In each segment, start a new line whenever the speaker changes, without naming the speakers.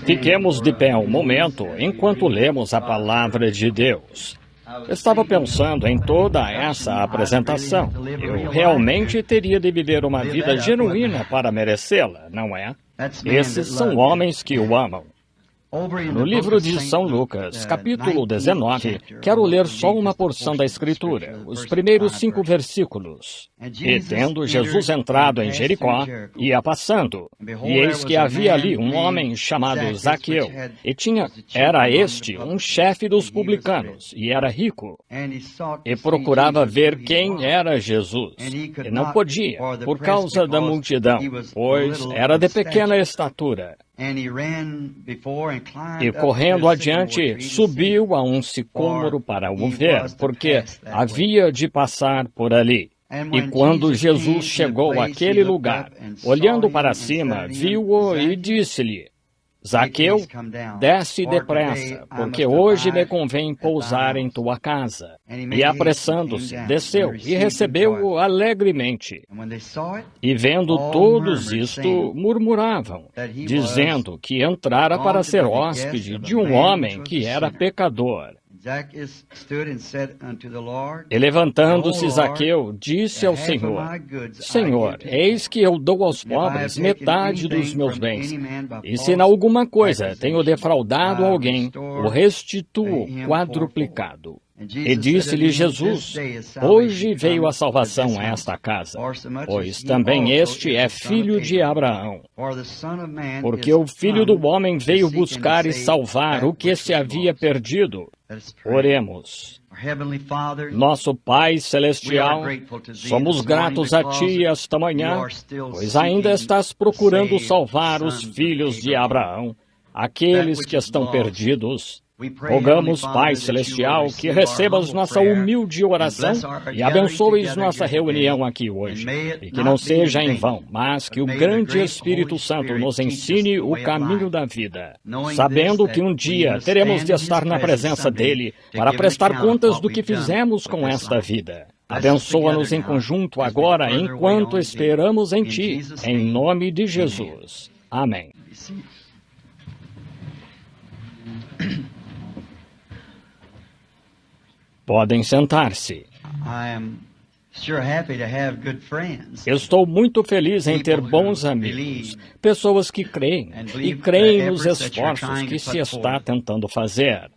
Fiquemos de pé um momento enquanto lemos a palavra de Deus. Estava pensando em toda essa apresentação. Eu realmente teria de viver uma vida genuína para merecê-la, não é? Esses são homens que o amam. No livro de São Lucas, capítulo 19, quero ler só uma porção da Escritura, os primeiros 5 versículos. E tendo Jesus entrado em Jericó, ia passando, e eis que havia ali um homem chamado Zaqueu, era este um chefe dos publicanos, e era rico, e procurava ver quem era Jesus, e não podia, por causa da multidão, pois era de pequena estatura. E correndo adiante, subiu a um sicômoro para o ver, porque havia de passar por ali. E quando Jesus chegou àquele lugar, olhando para cima, viu-o e disse-lhe: Zaqueu, desce depressa, porque hoje me convém pousar em tua casa. E apressando-se, desceu e recebeu-o alegremente. E vendo todos isto, murmuravam, dizendo que entrara para ser hóspede de um homem que era pecador. E levantando-se Zaqueu, disse ao Senhor: Senhor, eis que eu dou aos pobres metade dos meus bens, e se em alguma coisa tenho defraudado alguém, o restituo quadruplicado. E disse-lhe Jesus: Hoje veio a salvação a esta casa, pois também este é filho de Abraão. Porque o Filho do Homem veio buscar e salvar o que se havia perdido. Oremos. Nosso Pai Celestial, somos gratos a Ti esta manhã, pois ainda estás procurando salvar os filhos de Abraão, aqueles que estão perdidos. Rogamos, Pai Celestial, que recebas nossa humilde oração e abençoes nossa reunião aqui hoje. E que não seja em vão, mas que o grande Espírito Santo nos ensine o caminho da vida, sabendo que um dia teremos de estar na presença dEle para prestar contas do que fizemos com esta vida. Abençoa-nos em conjunto agora, enquanto esperamos em Ti, em nome de Jesus. Amém. Podem sentar-se. Estou muito feliz em ter bons amigos, pessoas que creem e creem nos esforços que se está tentando fazer.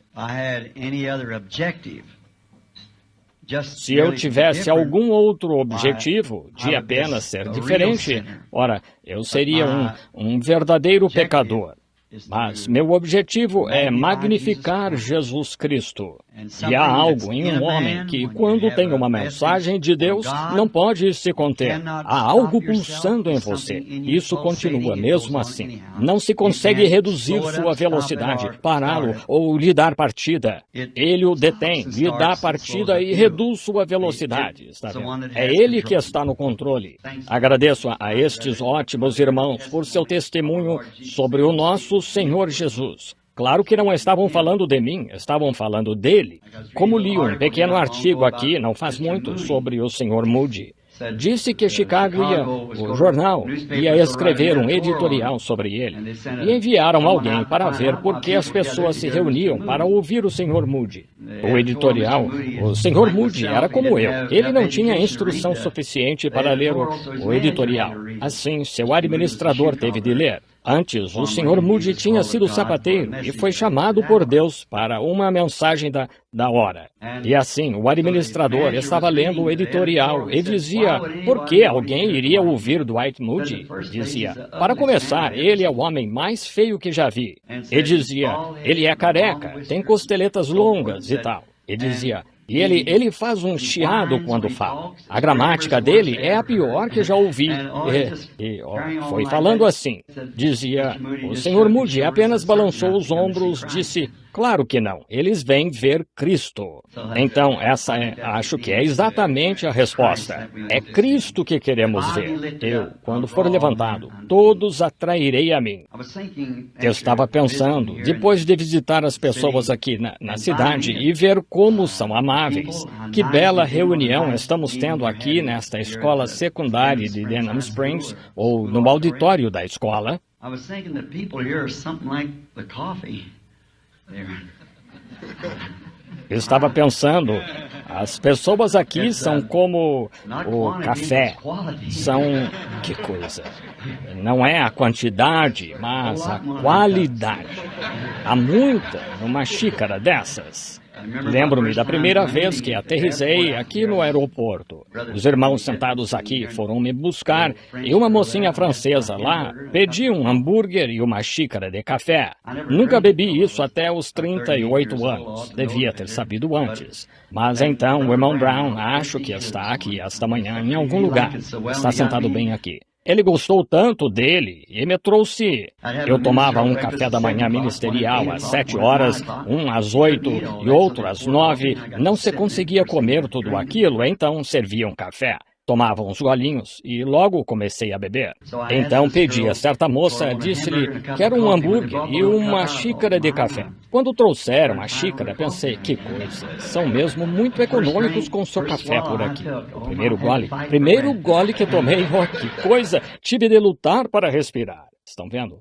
Se eu tivesse algum outro objetivo de apenas ser diferente, ora, eu seria um verdadeiro pecador. Mas meu objetivo é magnificar Jesus Cristo. E há algo em um homem que, quando tem uma mensagem de Deus, não pode se conter. Há algo pulsando em você. Isso continua mesmo assim. Não se consegue reduzir sua velocidade, pará-lo ou lhe dar partida. Ele o detém, lhe dá partida e reduz sua velocidade. Está vendo? É ele que está no controle. Agradeço a estes ótimos irmãos por seu testemunho sobre o nosso Senhor Jesus. Claro que não estavam falando de mim, estavam falando dele. Como li um pequeno artigo aqui, não faz muito, sobre o Sr. Moody. Disse que o jornal ia escrever um editorial sobre ele. E enviaram alguém para ver por que as pessoas se reuniam para ouvir o Sr. Moody. O editorial, o Sr. Moody era como eu. Ele não tinha instrução suficiente para ler o editorial. Assim, seu administrador teve de ler. Antes, o Sr. Moody tinha sido sapateiro e foi chamado por Deus para uma mensagem da hora. E assim, o administrador estava lendo o editorial e dizia: por que alguém iria ouvir Dwight Moody? Dizia: para começar, ele é o homem mais feio que já vi. E dizia: ele é careca, tem costeletas longas e tal. E dizia: e ele faz um chiado quando fala. A gramática dele é a pior que já ouvi. Foi falando assim. Dizia: o Sr. Moody apenas balançou os ombros, disse: claro que não, eles vêm ver Cristo. Então, acho que é exatamente a resposta. É Cristo que queremos ver. Eu, quando for levantado, todos atrairei a mim. Eu estava pensando, depois de visitar as pessoas aqui na cidade e ver como são amáveis, que bela reunião estamos tendo aqui nesta escola secundária de Denham Springs, ou no auditório da escola.
I was thinking that people here are something like the coffee.
Eu estava pensando, as pessoas aqui são como o café. São, que coisa? Não é a quantidade, mas a qualidade. Há muita numa xícara dessas. Lembro-me da primeira vez que aterrissei aqui no aeroporto. Os irmãos sentados aqui foram me buscar e uma mocinha francesa lá pediu um hambúrguer e uma xícara de café. Nunca bebi isso até os 38 anos. Devia ter sabido antes. Mas então o irmão Brown acho que está aqui esta manhã em algum lugar. Está sentado bem aqui. Ele gostou tanto dele e me trouxe. Eu tomava um café da manhã ministerial às 7 horas, um às 8 e outro às 9. Não se conseguia comer tudo aquilo, então serviam café. Tomava uns golinhos e logo comecei a beber. Então pedi a certa moça, disse-lhe que era um hambúrguer e uma xícara de café. Quando trouxeram a xícara, pensei, que coisa, são mesmo muito econômicos com o seu café por aqui. O primeiro gole que tomei, oh, que coisa, tive de lutar para respirar. Estão vendo?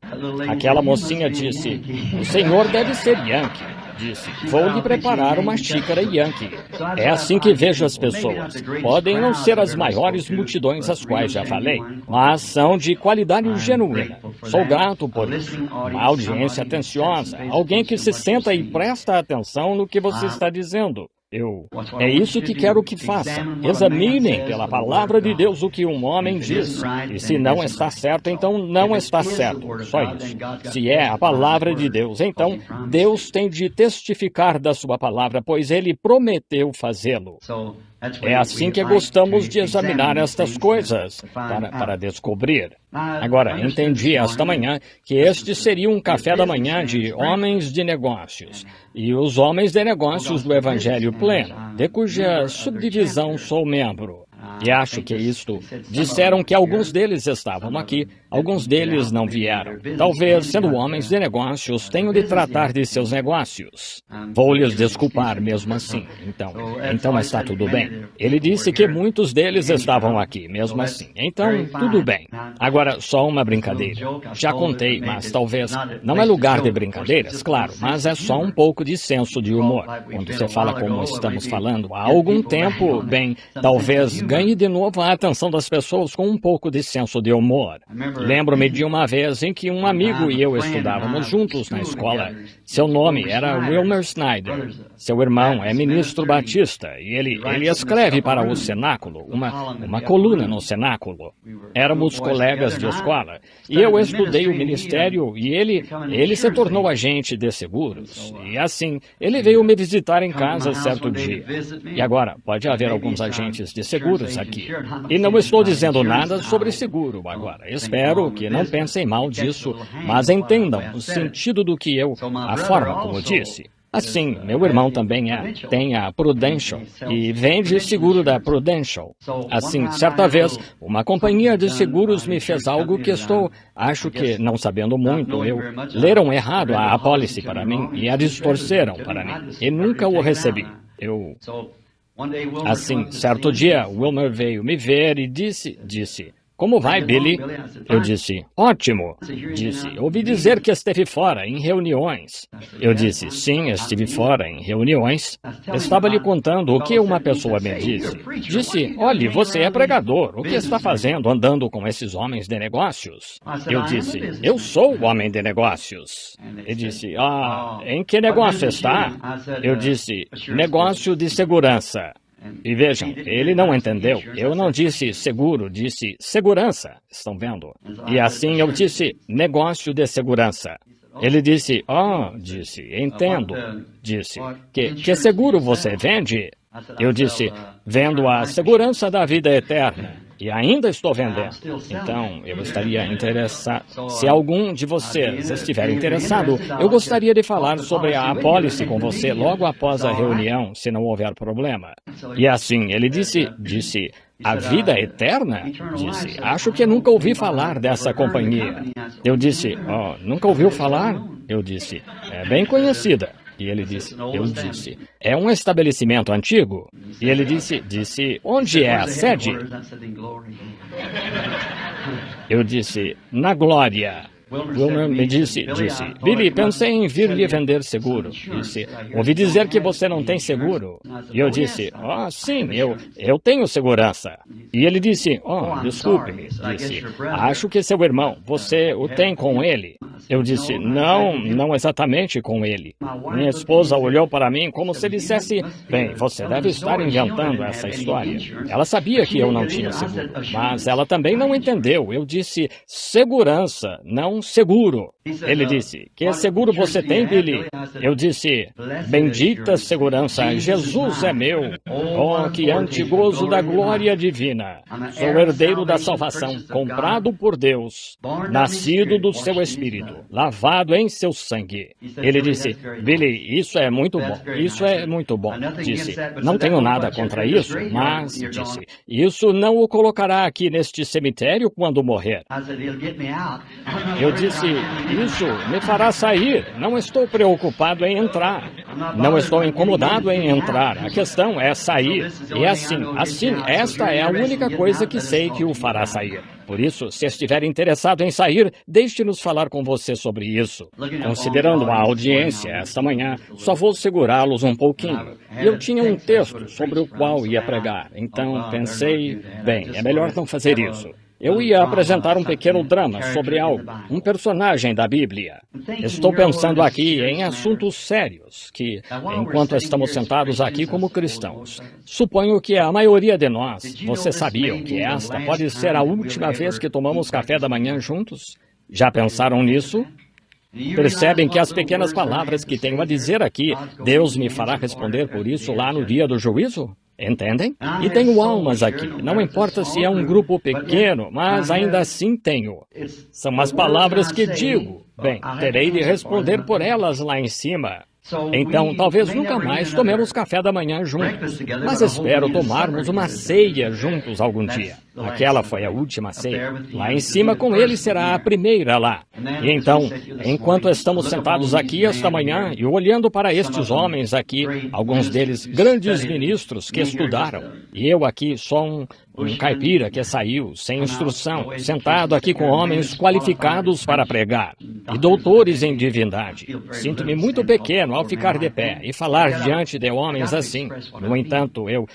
Aquela mocinha disse, o senhor deve ser Yankee. Disse, vou lhe preparar uma xícara Yankee. É assim que vejo as pessoas. Podem não ser as maiores multidões às quais já falei, mas são de qualidade genuína. Sou grato por isso. Uma audiência atenciosa, alguém que se senta e presta atenção no que você está dizendo. É isso que quero que façam. Examinem pela palavra de Deus o que um homem diz. E se não está certo, então não está certo. Só isso. Se é a palavra de Deus, então Deus tem de testificar da sua palavra, pois ele prometeu fazê-lo. É assim que gostamos de examinar estas coisas, para descobrir. Agora, entendi esta manhã que este seria um café da manhã de homens de negócios. E os homens de negócios do Evangelho Pleno, de cuja subdivisão sou membro. E acho que isto, disseram que alguns deles estavam aqui, alguns deles não vieram. Talvez, sendo homens de negócios, tenham de tratar de seus negócios. Vou lhes desculpar mesmo assim, então está tudo bem. Ele disse que muitos deles estavam aqui, mesmo assim. Então, tudo bem. Agora, só uma brincadeira. Já contei, mas talvez não é lugar de brincadeiras, claro, mas é só um pouco de senso de humor. Quando você fala como estamos falando há algum tempo, bem, talvez ganhe de novo a atenção das pessoas com um pouco de senso de humor. Lembro-me de uma vez em que um amigo e eu estudávamos juntos na escola. Seu nome era Wilmer Snyder. Seu irmão é ministro batista e ele escreve para o cenáculo, uma coluna no cenáculo. Éramos colegas de escola e eu estudei o ministério e ele se tornou agente de seguros. E assim, ele veio me visitar em casa certo dia. E agora, pode haver alguns agentes de seguros aqui. E não estou dizendo nada sobre seguro agora. Espero que não pensem mal disso, mas entendam o sentido do que a forma como disse. Assim, meu irmão também tem a Prudential e vende seguro da Prudential. Assim, certa vez, uma companhia de seguros me fez algo que acho que, não sabendo muito, leram errado a apólice para mim e a distorceram para mim. E nunca o recebi. Assim, certo dia, Wilmer veio me ver e disse, como vai, Billy? Eu disse, ótimo. Disse, ouvi dizer que esteve fora, em reuniões. Eu disse, sim, estive fora, em reuniões. Estava lhe contando o que uma pessoa me disse. Disse, olhe, você é pregador, o que está fazendo andando com esses homens de negócios? Eu disse, eu sou o homem de negócios. Ele disse, em que negócio está? Eu disse, negócio de segurança. E vejam, ele não entendeu. Eu não disse seguro, disse segurança. Estão vendo? E assim eu disse negócio de segurança. Ele disse, entendo. Disse, que seguro você vende? Eu disse, vendo a segurança da vida eterna. E ainda estou vendendo. Então, eu estaria interessado. Se algum de vocês estiver interessado, eu gostaria de falar sobre a apólice com você logo após a reunião, se não houver problema. E assim, ele disse, a vida eterna? Disse, acho que nunca ouvi falar dessa companhia. Eu disse, nunca ouviu falar? Eu disse, é bem conhecida. E ele disse, é um estabelecimento antigo? E ele disse, onde é a sede? Eu disse, na Glória. Wilmer me disse, Billy, pensei em vir lhe vender seguro. Disse, ouvi dizer que você não tem seguro. E eu disse, sim, eu tenho segurança. E ele disse, desculpe-me, disse, acho que seu irmão, você o tem com ele. Eu disse, não exatamente com ele. Minha esposa olhou para mim como se dissesse, bem, você deve estar inventando essa história. Ela sabia que eu não tinha seguro, mas ela também não entendeu. Eu disse, segurança, não seguro. Ele disse, que seguro você tem, Billy? Eu disse, bendita segurança, Jesus é meu. Oh, que antigozo da glória divina. Sou herdeiro da salvação, comprado por Deus, nascido do seu Espírito, lavado em seu sangue. Ele disse, Billy, isso é muito bom, isso é muito bom. Disse, não tenho nada contra isso, mas, disse, isso não o colocará aqui neste cemitério quando morrer. Eu disse, isso me fará sair. Não estou preocupado em entrar. Não estou incomodado em entrar. A questão é sair. E assim, esta é a única coisa que sei que o fará sair. Por isso, se estiver interessado em sair, deixe-nos falar com você sobre isso. Considerando a audiência esta manhã, só vou segurá-los um pouquinho. Eu tinha um texto sobre o qual ia pregar. Então pensei, bem, é melhor não fazer isso. Eu ia apresentar um pequeno drama sobre algo, um personagem da Bíblia. Estou pensando aqui em assuntos sérios, que, enquanto estamos sentados aqui como cristãos, suponho que a maioria de nós, vocês sabiam que esta pode ser a última vez que tomamos café da manhã juntos? Já pensaram nisso? Percebem que as pequenas palavras que tenho a dizer aqui, Deus me fará responder por isso lá no dia do juízo? Entendem? E tenho almas aqui. Não importa se é um grupo pequeno, mas ainda assim tenho. São as palavras que digo. Bem, terei de responder por elas lá em cima. Então, talvez nunca mais tomemos café da manhã juntos, mas espero tomarmos uma ceia juntos algum dia. Aquela foi a última ceia. Lá em cima com ele será a primeira lá. E então, enquanto estamos sentados aqui esta manhã e olhando para estes homens aqui, alguns deles grandes ministros que estudaram, e eu aqui só um caipira que saiu, sem instrução, sentado aqui com homens qualificados para pregar, e doutores em divindade. Sinto-me muito pequeno ao ficar de pé e falar diante de homens assim. No entanto, eu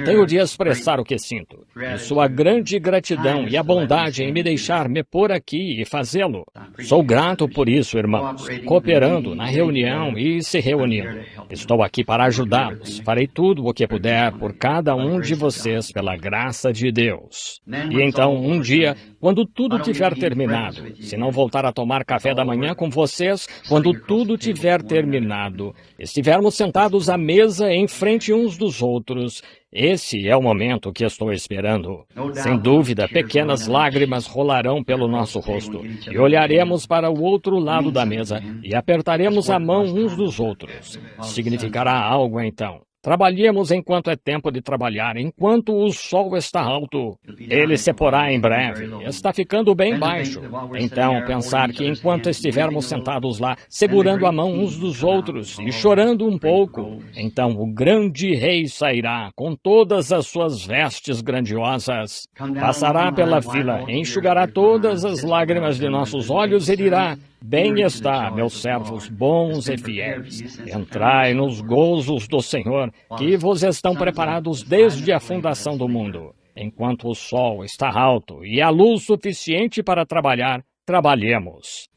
tenho de expressar o que sinto. E sua grande gratidão e a bondade em me deixar me pôr aqui e fazê-lo. Sou grato por isso, irmãos, cooperando na reunião e se reunindo. Estou aqui para ajudá-los. Farei tudo o que puder por cada um de vocês pela graça de Deus. E então, um dia, quando tudo tiver terminado, se não voltar a tomar café da manhã com vocês, quando tudo tiver terminado, estivermos sentados à mesa em frente uns dos outros, esse é o momento que estou esperando. Sem dúvida, pequenas lágrimas rolarão pelo nosso rosto e olharemos para o outro lado da mesa e apertaremos a mão uns dos outros. Significará algo então. Trabalhemos enquanto é tempo de trabalhar, enquanto o sol está alto. Ele se porá em breve, está ficando bem baixo. Então, pensar que enquanto estivermos sentados lá, segurando a mão uns dos outros e chorando um pouco, então o grande rei sairá com todas as suas vestes grandiosas, passará pela fila, enxugará todas as lágrimas de nossos olhos e dirá: bem está, meus servos bons e fiéis. Entrai nos gozos do Senhor, que vos estão preparados desde a fundação do mundo. Enquanto o sol está alto e há luz suficiente para trabalhar, trabalhemos.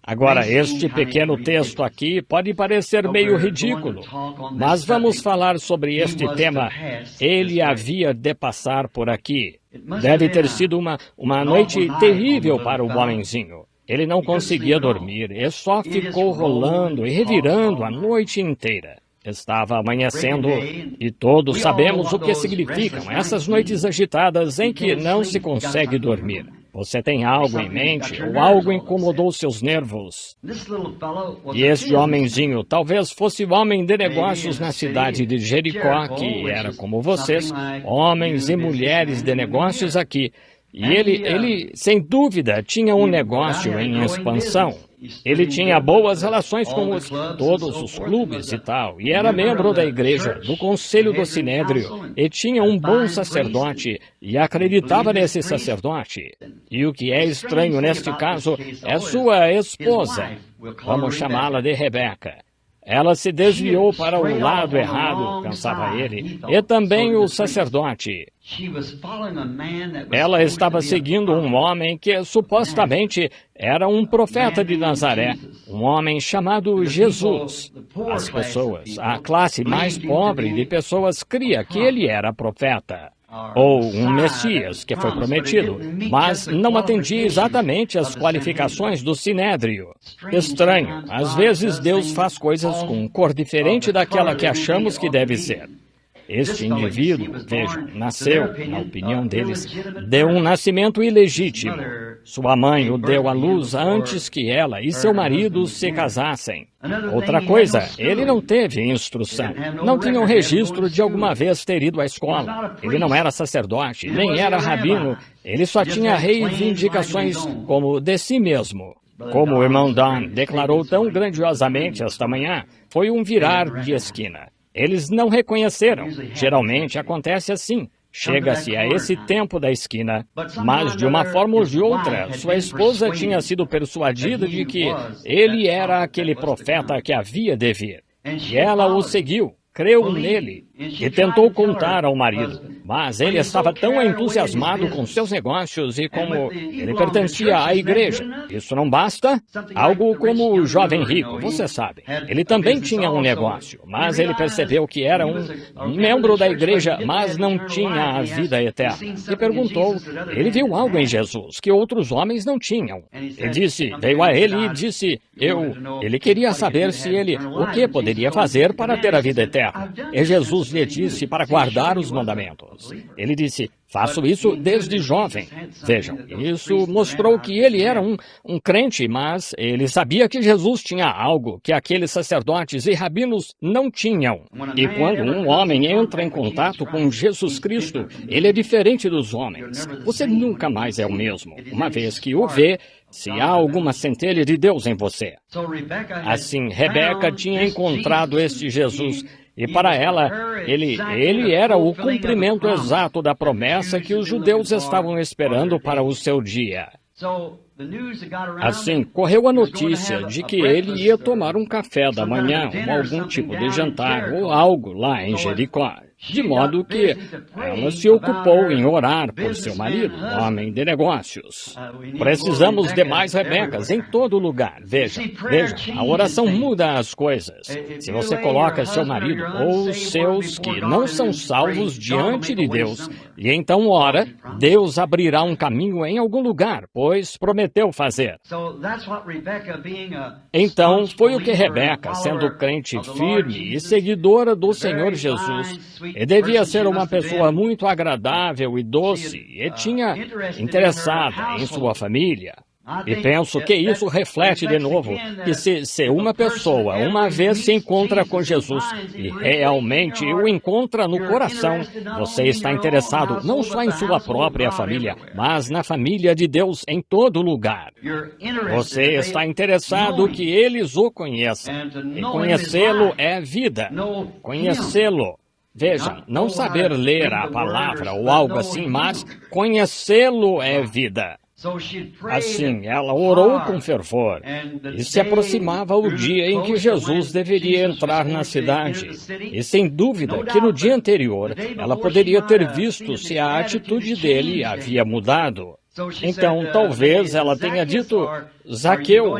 Agora, este pequeno texto aqui pode parecer meio ridículo, mas vamos falar sobre este tema. Ele havia de passar por aqui. Deve ter sido uma noite terrível para o homenzinho. Ele não conseguia dormir e só ficou rolando e revirando a noite inteira. Estava amanhecendo e todos sabemos o que significam essas noites agitadas em que não se consegue dormir. Você tem algo em mente ou algo incomodou seus nervos? E este homenzinho talvez fosse o homem de negócios na cidade de Jericó, que era como vocês, homens e mulheres de negócios aqui. E ele, sem dúvida, tinha um negócio em expansão. Ele tinha boas relações com todos os clubes e tal, e era membro da igreja, do conselho do Sinédrio, e tinha um bom sacerdote, e acreditava nesse sacerdote. E o que é estranho neste caso é sua esposa, vamos chamá-la de Rebeca. Ela se desviou para o lado errado, pensava ele, e também o sacerdote. Ela estava seguindo um homem que supostamente era um profeta de Nazaré, um homem chamado Jesus. As pessoas, a classe mais pobre de pessoas cria que ele era profeta, ou um Messias que foi prometido, mas não atendia exatamente às qualificações do Sinédrio. Estranho, às vezes Deus faz coisas com cor diferente daquela que achamos que deve ser. Este indivíduo, vejam, nasceu, na opinião deles, de um nascimento ilegítimo. Sua mãe o deu à luz antes que ela e seu marido se casassem. Outra coisa, ele não teve instrução. Não tinha um registro de alguma vez ter ido à escola. Ele não era sacerdote, nem era rabino. Ele só tinha reivindicações como de si mesmo. Como o irmão Don declarou tão grandiosamente esta manhã, foi um virar de esquina. Eles não reconheceram. Geralmente acontece assim. Chega-se a esse tempo da esquina, mas de uma forma ou de outra, sua esposa tinha sido persuadida de que ele era aquele profeta que havia de vir. E ela o seguiu, creu nele e tentou contar ao marido. Mas ele estava tão entusiasmado com seus negócios e como ele pertencia à igreja. Isso não basta? Algo como o jovem rico, você sabe. Ele também tinha um negócio, mas ele percebeu que era um membro da igreja, mas não tinha a vida eterna. E perguntou, ele viu algo em Jesus que outros homens não tinham. Ele disse, veio a ele e disse, ele queria saber se ele, o que poderia fazer para ter a vida eterna. E Jesus lhe disse para guardar os mandamentos. Ele disse, faço isso desde jovem. Vejam, isso mostrou que ele era um crente, mas ele sabia que Jesus tinha algo que aqueles sacerdotes e rabinos não tinham. E quando um homem entra em contato com Jesus Cristo, ele é diferente dos homens. Você nunca mais é o mesmo, uma vez que o vê, se há alguma centelha de Deus em você. Assim, Rebeca tinha encontrado este Jesus. E para ela, ele era o cumprimento exato da promessa que os judeus estavam esperando para o seu dia. Assim, correu a notícia de que ele ia tomar um café da manhã, ou algum tipo de jantar, ou algo lá em Jericó. De modo que ela se ocupou em orar por seu marido, homem de negócios. Precisamos de mais Rebecas em todo lugar. Veja, a oração muda as coisas. Se você coloca seu marido ou os seus que não são salvos diante de Deus, e então ora, Deus abrirá um caminho em algum lugar, pois prometeu fazer. Então, foi o que Rebeca, sendo crente firme e seguidora do Senhor Jesus, e devia ser uma pessoa muito agradável e doce, e tinha interessada em sua família. E penso que isso reflete de novo que se uma pessoa uma vez se encontra com Jesus e realmente o encontra no coração, você está interessado não só em sua própria família, mas na família de Deus em todo lugar. Você está interessado que eles o conheçam. E conhecê-lo é vida. Conhecê-lo. Vejam, não saber ler a palavra ou algo assim, mas conhecê-lo é vida. Assim, ela orou com fervor e se aproximava o dia em que Jesus deveria entrar na cidade. E sem dúvida que no dia anterior ela poderia ter visto se a atitude dele havia mudado. Então, talvez ela tenha dito, Zaqueu,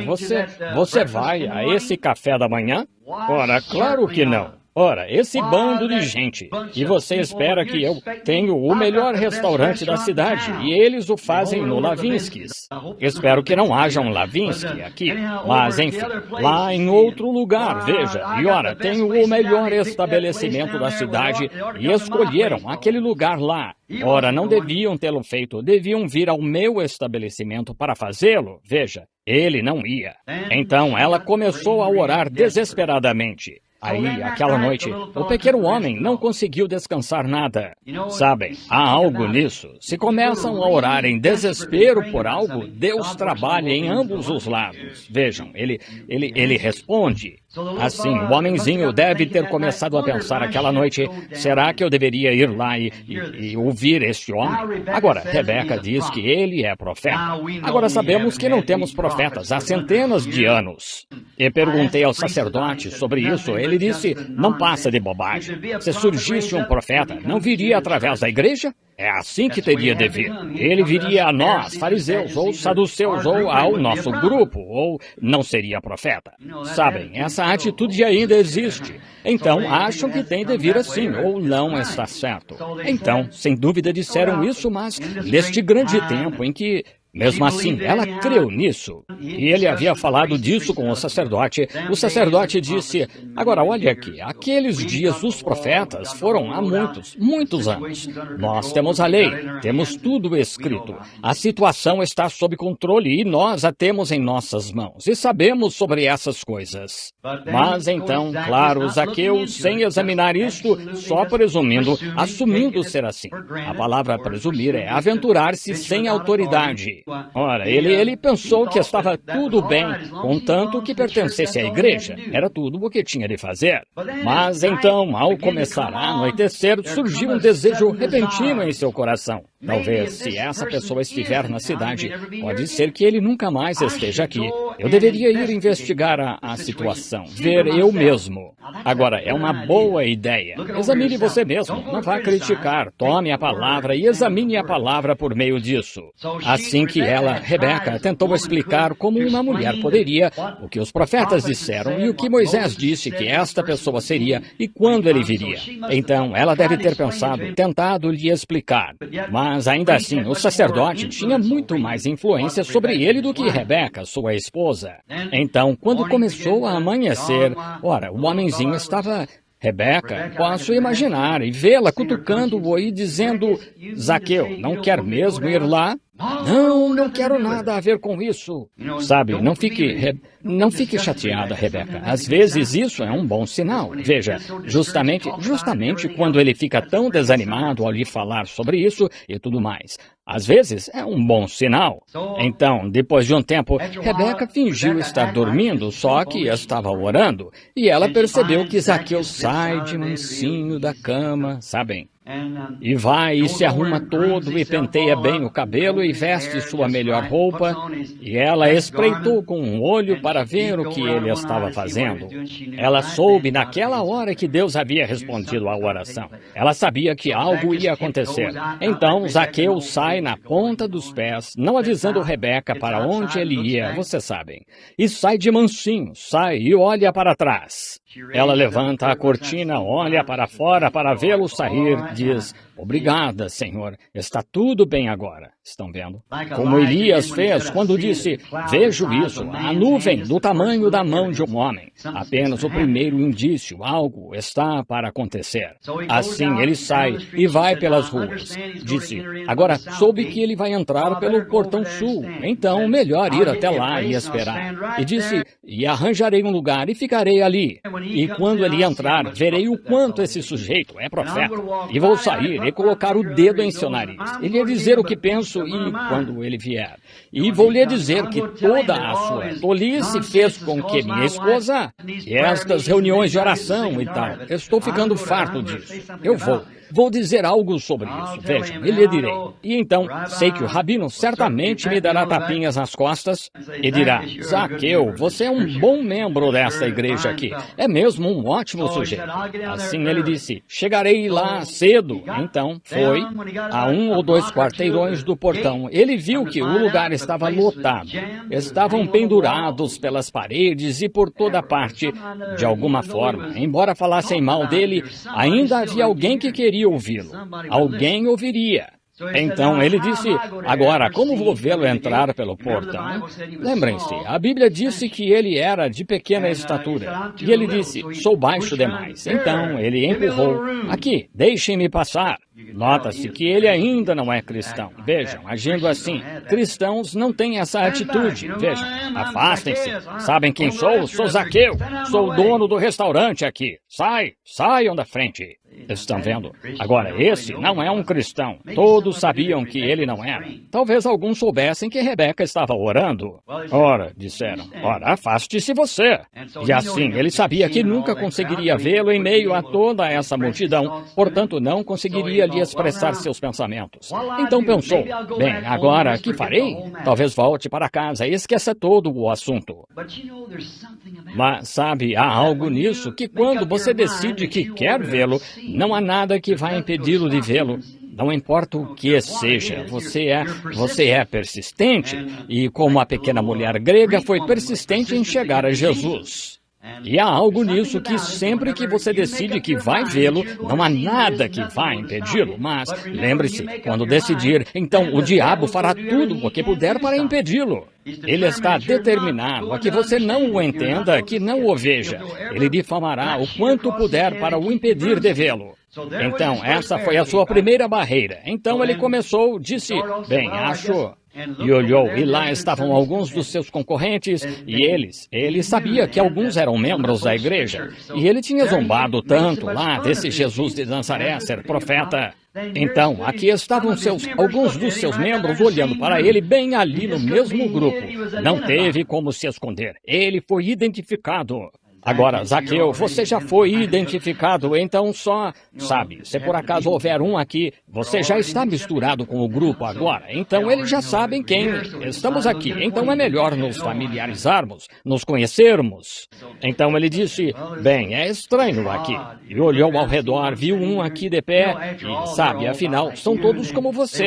você vai a esse café da manhã? Ora, claro que não. Ora, esse bando de gente, e você espera que eu tenha o melhor restaurante da cidade, e eles o fazem no Lavinskis. Espero que não haja um Lavinsky aqui, mas enfim, lá em outro lugar, veja, e ora, tenho o melhor estabelecimento da cidade, e escolheram aquele lugar lá. Ora, não deviam tê-lo feito, deviam vir ao meu estabelecimento para fazê-lo, veja, ele não ia. Então ela começou a orar desesperadamente. Aí, aquela noite, o pequeno homem não conseguiu descansar nada. Sabem, há algo nisso. Se começam a orar em desespero por algo, Deus trabalha em ambos os lados. Vejam, ele responde. Assim, o homenzinho deve ter começado a pensar aquela noite, será que eu deveria ir lá e ouvir este homem? Agora, Rebeca diz que ele é profeta. Agora sabemos que não temos profetas há centenas de anos. E perguntei ao sacerdote sobre isso, ele disse, não passa de bobagem. Se surgisse um profeta, não viria através da igreja? É assim que teria de vir. Ele viria a nós, fariseus, ou saduceus, ou ao nosso grupo, ou não seria profeta. Sabem, essa atitude ainda existe. Então, acham que tem de vir assim, ou não está certo. Então, sem dúvida disseram isso, mas neste grande tempo em que... Mesmo assim, ela creu nisso. E ele havia falado disso com o sacerdote. O sacerdote disse, agora olha aqui, aqueles dias dos profetas foram há muitos anos. Nós temos a lei, temos tudo escrito. A situação está sob controle e nós a temos em nossas mãos. E sabemos sobre essas coisas. Mas então, claro, Zaqueu, sem examinar isto, só presumindo, assumindo ser assim. A palavra presumir é aventurar-se sem autoridade. Ora, ele pensou que estava tudo bem, contanto que pertencesse à igreja. Era tudo o que tinha de fazer. Mas então, ao começar a anoitecer, surgiu um desejo repentino em seu coração. Talvez, se essa pessoa estiver na cidade, pode ser que ele nunca mais esteja aqui. Eu deveria ir investigar a situação, ver eu mesmo. Agora, é uma boa ideia. Examine você mesmo, não vá criticar. Tome a palavra e examine a palavra por meio disso. Assim que ela, Rebeca, tentou explicar como uma mulher poderia, o que os profetas disseram e o que Moisés disse que esta pessoa seria e quando ele viria. Então, ela deve ter pensado, tentado lhe explicar. Mas ainda assim, o sacerdote tinha muito mais influência sobre ele do que Rebeca, sua esposa. Então, quando começou a amanhecer, ora, o homenzinho estava... Rebeca, posso imaginar e vê-la cutucando-o e dizendo, Zaqueu, não quer mesmo ir lá? Não quero nada a ver com isso. Sabe, não fique chateada, Rebeca. Às vezes isso é um bom sinal. Veja, justamente quando ele fica tão desanimado ao lhe falar sobre isso e tudo mais. Às vezes é um bom sinal. Então, depois de um tempo, Rebeca fingiu estar dormindo, só que estava orando. E ela percebeu que Zaqueu sai de mansinho da cama, sabem? E vai e se arruma todo e penteia bem o cabelo e veste sua melhor roupa. E ela espreitou com um olho para ver o que ele estava fazendo. Ela soube naquela hora que Deus havia respondido à oração. Ela sabia que algo ia acontecer. Então Zaqueu sai na ponta dos pés, não avisando Rebeca para onde ele ia, vocês sabem. E sai de mansinho, sai e olha para trás. Ela levanta a cortina, olha para fora para vê-lo sair, diz, obrigada, Senhor, está tudo bem agora. Estão vendo? Como Elias fez quando disse, vejo isso, a nuvem do tamanho da mão de um homem. Apenas o primeiro indício, algo está para acontecer. Assim ele sai e vai pelas ruas. Disse, agora soube que ele vai entrar pelo portão sul, então melhor ir até lá e esperar. E disse, e arranjarei um lugar e ficarei ali. E quando ele entrar, verei o quanto esse sujeito é profeta. E vou sair e colocar o dedo em seu nariz. E lhe dizer o que penso e quando ele vier. E vou lhe dizer que toda a sua tolice fez com que minha esposa e estas reuniões de oração e tal. Eu estou ficando farto disso. Eu vou dizer algo sobre isso. Vejam, e lhe direi. E então, sei que o rabino certamente me dará tapinhas nas costas e dirá, Zaqueu, você é um bom membro desta igreja aqui. É mesmo um ótimo sujeito. Assim ele disse, chegarei lá cedo. Então, foi a 1 ou 2 quarteirões do portão. Ele viu que o lugar estava lotado. Estavam pendurados pelas paredes e por toda parte. De alguma forma, embora falassem mal dele, ainda havia alguém que queria ouvi-lo. Alguém ouviria. Então ele disse, agora, como vou vê-lo entrar pelo portão? Lembrem-se, a Bíblia disse que ele era de pequena estatura. E ele disse, sou baixo demais. Então ele empurrou, aqui, deixem-me passar. Nota-se que ele ainda não é cristão. Vejam, agindo assim, cristãos não têm essa atitude. Vejam, afastem-se. Sabem quem sou? Sou Zaqueu. Sou o dono do restaurante aqui. Saiam da frente. Estão vendo? Agora, esse não é um cristão. Todos sabiam que ele não era. Talvez alguns soubessem que Rebeca estava orando. Ora, disseram, ora, afaste-se você. E assim, ele sabia que nunca conseguiria vê-lo em meio a toda essa multidão, portanto, não conseguiria lhe expressar seus pensamentos. Então pensou, bem, agora, que farei? Talvez volte para casa e esqueça todo o assunto. Mas, sabe, há algo nisso que quando você decide que quer vê-lo, não há nada que vá impedi-lo de vê-lo. Não importa o que seja, você é persistente. E como a pequena mulher grega foi persistente em chegar a Jesus. E há algo nisso que sempre que você decide que vai vê-lo, não há nada que vá impedi-lo. Mas, lembre-se, quando decidir, então o diabo fará tudo o que puder para impedi-lo. Ele está determinado a que você não o entenda, que não o veja. Ele difamará o quanto puder para o impedir de vê-lo. Então, essa foi a sua primeira barreira. Então ele começou, disse, bem, acho... E olhou, e lá estavam alguns dos seus concorrentes, e ele sabia que alguns eram membros da igreja, e ele tinha zombado tanto lá desse Jesus de Nazaré ser profeta. Então, aqui estavam alguns dos seus membros olhando para ele bem ali no mesmo grupo. Não teve como se esconder. Ele foi identificado. Agora, Zaqueu, você já foi identificado, então sabe, se por acaso houver um aqui, você já está misturado com o grupo agora, então eles já sabem quem estamos aqui, então é melhor nos familiarizarmos, nos conhecermos. Então ele disse, bem, é estranho aqui. E olhou ao redor, viu um aqui de pé, e sabe, afinal, são todos como você,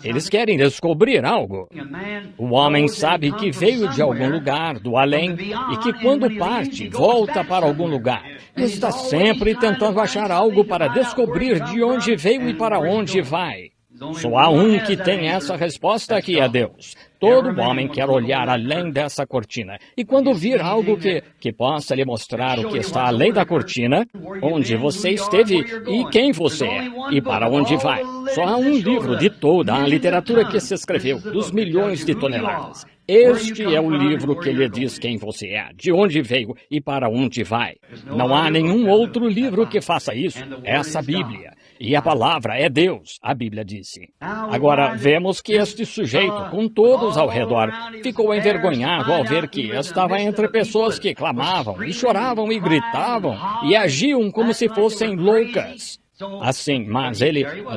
eles querem descobrir algo. O homem sabe que veio de algum lugar, do além, e que quando parte, volta para algum lugar. E está sempre tentando achar algo para descobrir de onde veio e para onde vai. Só há um que tem essa resposta, que é Deus. Todo homem quer olhar além dessa cortina. E quando vir algo que possa lhe mostrar o que está além da cortina, onde você esteve e quem você é, e para onde vai. Só há um livro de toda a literatura que se escreveu, dos milhões de toneladas. Este é o livro que lhe diz quem você é, de onde veio e para onde vai. Não há nenhum outro livro que faça isso. Essa Bíblia. E a palavra é Deus, a Bíblia disse. Agora, vemos que este sujeito, com todos ao redor, ficou envergonhado ao ver que estava entre pessoas que clamavam, e choravam, e gritavam, e agiam como se fossem loucas. Assim, mas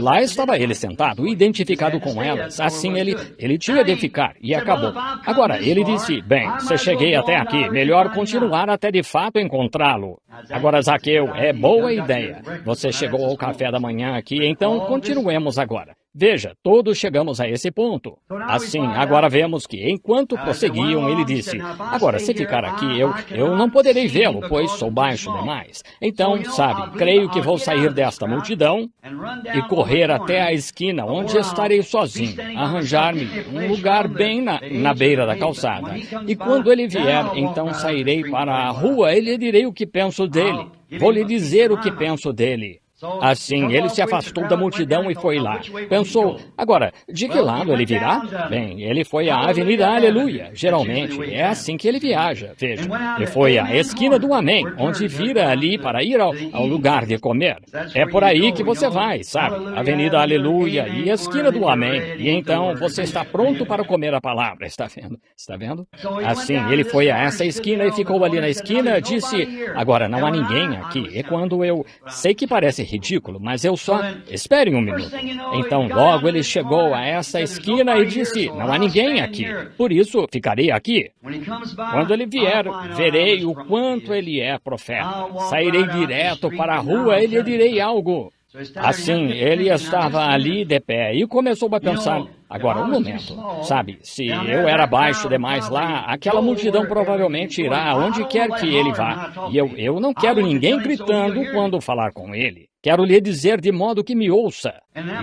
lá estava ele sentado, identificado com elas. Assim ele tinha de ficar, e acabou. Agora, ele disse, bem, se cheguei até aqui, melhor continuar até de fato encontrá-lo. Agora, Zaqueu, é boa ideia. Você chegou ao café da manhã aqui, então continuemos agora. Veja, todos chegamos a esse ponto. Assim, agora vemos que, enquanto prosseguiam, ele disse, agora, se ficar aqui, eu não poderei vê-lo, pois sou baixo demais. Então, sabe, creio que vou sair desta multidão e correr até a esquina, onde estarei sozinho, arranjar-me um lugar bem na beira da calçada. E quando ele vier, então sairei para a rua e lhe direi o que penso dele. Vou lhe dizer o que penso dele. Assim, ele se afastou da multidão e foi lá. Pensou, agora, de que lado ele virá? Bem, ele foi à Avenida Aleluia. Geralmente, é assim que ele viaja. Veja, ele foi à esquina do Amém, onde vira ali para ir ao lugar de comer. É por aí que você vai, sabe? Avenida Aleluia e esquina do Amém. E então, você está pronto para comer a palavra. Está vendo? Está vendo? Assim, ele foi a essa esquina e ficou ali na esquina, disse, agora, não há ninguém aqui. E quando eu sei que parece ridículo, mas eu só... Esperem um minuto. Então, logo ele chegou a essa esquina e disse, não há ninguém aqui, por isso ficarei aqui. Quando ele vier, verei o quanto ele é profeta. Sairei direto para a rua e lhe direi algo. Assim, ele estava ali de pé e começou a pensar, agora, um momento, sabe, se eu era baixo demais lá, aquela multidão provavelmente irá aonde quer que ele vá, e eu não quero ninguém gritando quando falar com ele. quero lhe dizer de modo que me ouça.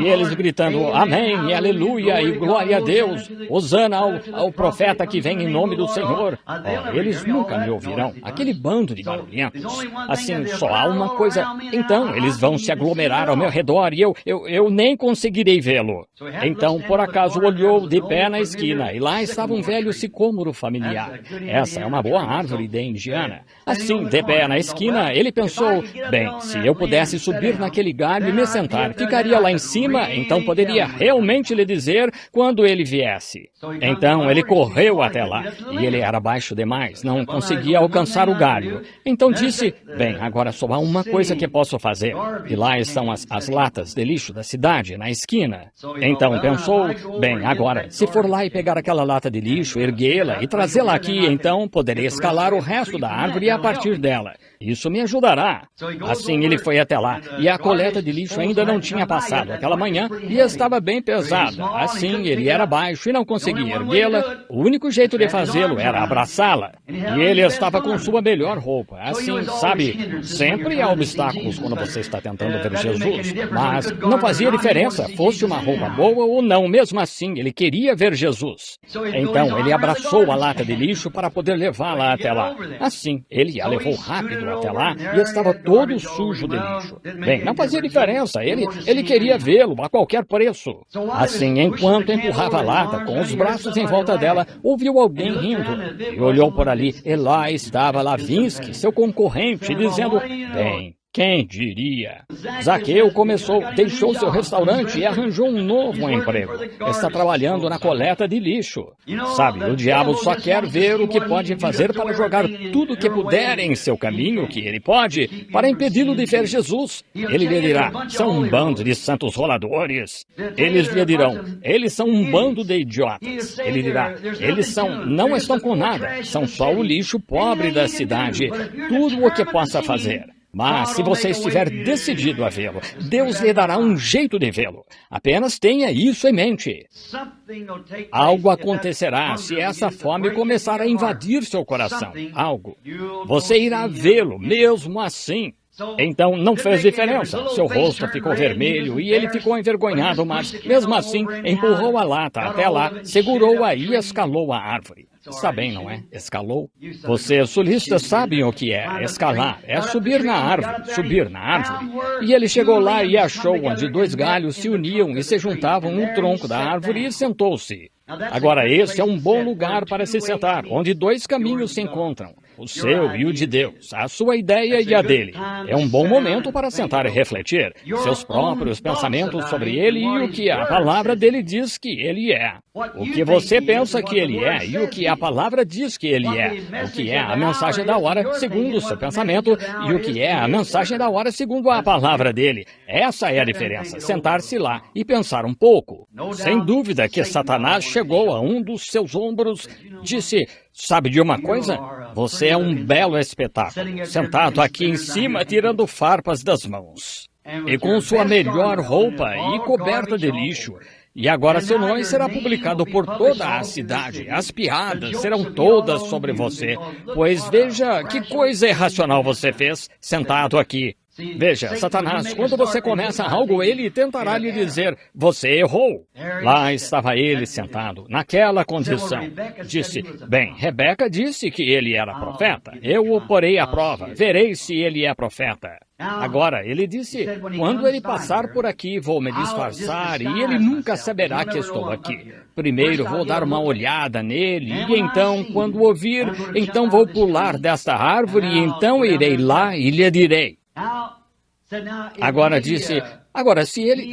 E eles gritando, amém, e aleluia, e glória a Deus, hosana ao profeta que vem em nome do Senhor. Oh, eles nunca me ouvirão, aquele bando de barulhentos. Assim, só há uma coisa. Então, eles vão se aglomerar ao meu redor e eu nem conseguirei vê-lo. Então, por acaso, olhou de pé na esquina, e lá estava um velho sicômoro familiar. Essa é uma boa árvore de Indiana. Assim, de pé na esquina, ele pensou, bem, se eu pudesse subir naquele galho e me sentar, ficaria lá em cima, então poderia realmente lhe dizer quando ele viesse. Então ele correu até lá, e ele era baixo demais, não conseguia alcançar o galho. Então disse, bem, agora só há uma coisa que posso fazer. E lá estão as latas de lixo da cidade, na esquina. Então pensou, bem, agora, se for lá e pegar aquela lata de lixo, erguê-la e trazê-la aqui, então poderei escalar o resto da árvore a partir dela. Isso me ajudará. Assim ele foi até lá, e a coleta de lixo ainda não tinha passado aquela manhã, e estava bem pesada. Assim ele era baixo e não conseguia erguê-la. O único jeito de fazê-lo era abraçá-la. E ele estava com sua melhor roupa. Assim, sabe, sempre há obstáculos quando você está tentando ver Jesus. Mas não fazia diferença, fosse uma roupa boa ou não, mesmo assim ele queria ver Jesus. Então ele abraçou a lata de lixo para poder levá-la até lá. Assim, ele a levou rápido até lá e estava todo sujo de lixo. Bem, não fazia diferença, ele queria vê-lo a qualquer preço. Assim, enquanto empurrava a lata com os braços em volta dela, ouviu alguém rindo. E olhou por ali, e lá estava Lavinsky, seu concorrente, dizendo, bem, quem diria? Zaqueu deixou seu restaurante e arranjou um novo emprego. Está trabalhando na coleta de lixo. Sabe, o diabo só quer ver o que pode fazer para jogar tudo o que puder em seu caminho, que ele pode, para impedi-lo de ver Jesus. Ele lhe dirá, são um bando de santos roladores. Eles lhe dirão, eles são um bando de idiotas. Ele dirá, não estão com nada, são só o lixo pobre da cidade, tudo o que possa fazer. Mas se você estiver decidido a vê-lo, Deus lhe dará um jeito de vê-lo. Apenas tenha isso em mente. Algo acontecerá se essa fome começar a invadir seu coração. Algo. Você irá vê-lo, mesmo assim. Então não fez diferença. Seu rosto ficou vermelho e ele ficou envergonhado, mas, mesmo assim, empurrou a lata até lá, segurou-a e escalou a árvore. Está bem, não é? Escalou. Vocês sulistas sabem o que é escalar. É subir na árvore. E ele chegou lá e achou onde dois galhos se uniam e se juntavam no tronco da árvore e sentou-se. Agora, esse é um bom lugar para se sentar, onde dois caminhos se encontram, o seu e o de Deus, a sua ideia e a dele. É um bom momento para sentar e refletir seus próprios pensamentos sobre ele e o que a palavra dele diz que ele é. O que você pensa que ele é e o que a palavra diz que ele é. O que é a mensagem da hora segundo o seu pensamento e o que é a mensagem da hora segundo a palavra dele. Essa é a diferença, sentar-se lá e pensar um pouco. Sem dúvida que Satanás chegou a um dos seus ombros, disse, sabe de uma coisa? Você é um belo espetáculo, sentado aqui em cima, tirando farpas das mãos. E com sua melhor roupa e coberta de lixo. E agora seu nome será publicado por toda a cidade. As piadas serão todas sobre você. Pois veja que coisa irracional você fez, sentado aqui. Veja, Satanás, quando você começa algo, ele tentará lhe dizer, você errou. Lá estava ele sentado, naquela condição. Disse, bem, Rebeca disse que ele era profeta. Eu o porei à prova, verei se ele é profeta. Agora, ele disse, quando ele passar por aqui, vou me disfarçar e ele nunca saberá que estou aqui. Primeiro vou dar uma olhada nele e então, quando ouvir, então vou pular desta árvore e então irei lá e lhe direi. Agora disse,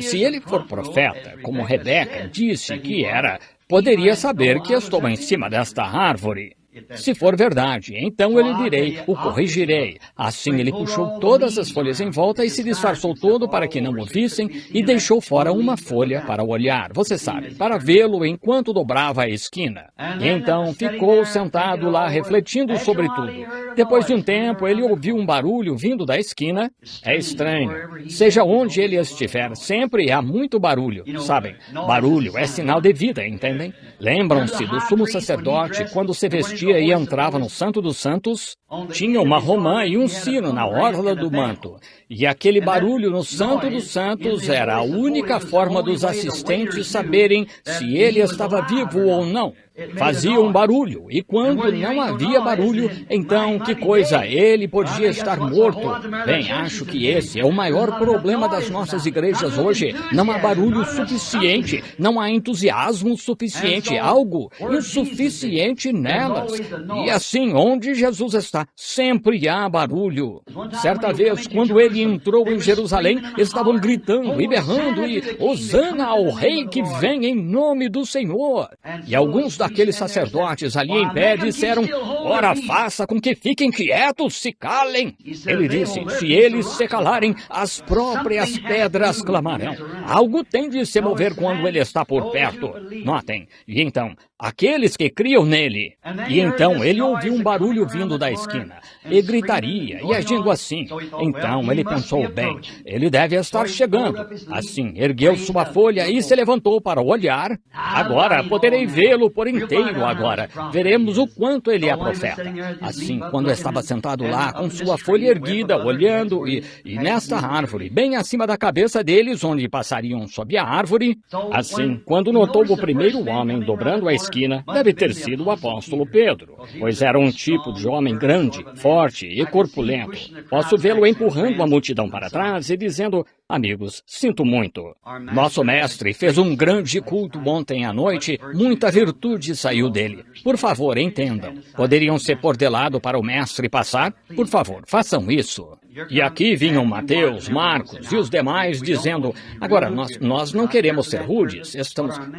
se ele for profeta, como Rebeca disse que era, poderia saber que estou em cima desta árvore. Se for verdade, então eu lhe direi, o corrigirei. Assim ele puxou todas as folhas em volta e se disfarçou todo para que não o vissem e deixou fora uma folha para olhar, você sabe, para vê-lo enquanto dobrava a esquina. E então ficou sentado lá refletindo sobre tudo. Depois de um tempo, ele ouviu um barulho vindo da esquina. É estranho. Seja onde ele estiver, sempre há muito barulho. Sabem, barulho é sinal de vida, entendem? Lembram-se do sumo sacerdote quando se vestia e entrava no Santo dos Santos? Tinha uma romã e um sino na orla do manto. E aquele barulho no Santo dos Santos era a única forma dos assistentes saberem se ele estava vivo ou não. Fazia um barulho, e quando não havia barulho, então que coisa, ele podia estar morto. Bem, acho que esse é o maior problema das nossas igrejas hoje. Não há barulho suficiente, não há entusiasmo suficiente, algo insuficiente nelas. E assim, onde Jesus está, sempre há barulho. Certa vez, quando ele entrou em Jerusalém, estavam gritando e berrando e Hosana ao Rei que vem em nome do Senhor. E alguns daqueles sacerdotes ali em pé disseram, ora, faça com que fiquem quietos, se calem. Ele disse, se eles se calarem, as próprias pedras clamarão. Algo tem de se mover quando ele está por perto. Notem, e então, aqueles que criam nele. E então ele ouviu um barulho vindo da esquina, e gritaria, e agindo assim. Então ele pensou, bem, ele deve estar chegando. Assim, ergueu sua folha e se levantou para olhar. Agora, poderei vê-lo por inteiro agora. Veremos o quanto ele é profeta. Assim, quando estava sentado lá, com sua folha erguida, olhando, e nesta árvore, bem acima da cabeça deles, onde passariam sob a árvore, assim, quando notou o primeiro homem dobrando a esquina, deve ter sido o apóstolo Pedro, pois era um tipo de homem grande, forte e corpulento. Posso vê-lo empurrando a multidão para trás e dizendo, amigos, sinto muito. Nosso mestre fez um grande culto ontem à noite, muita virtude saiu dele. Por favor, entendam. Poderiam se pôr de lado para o mestre passar? Por favor, façam isso. E aqui vinham Mateus, Marcos e os demais dizendo, agora, nós não queremos ser rudes,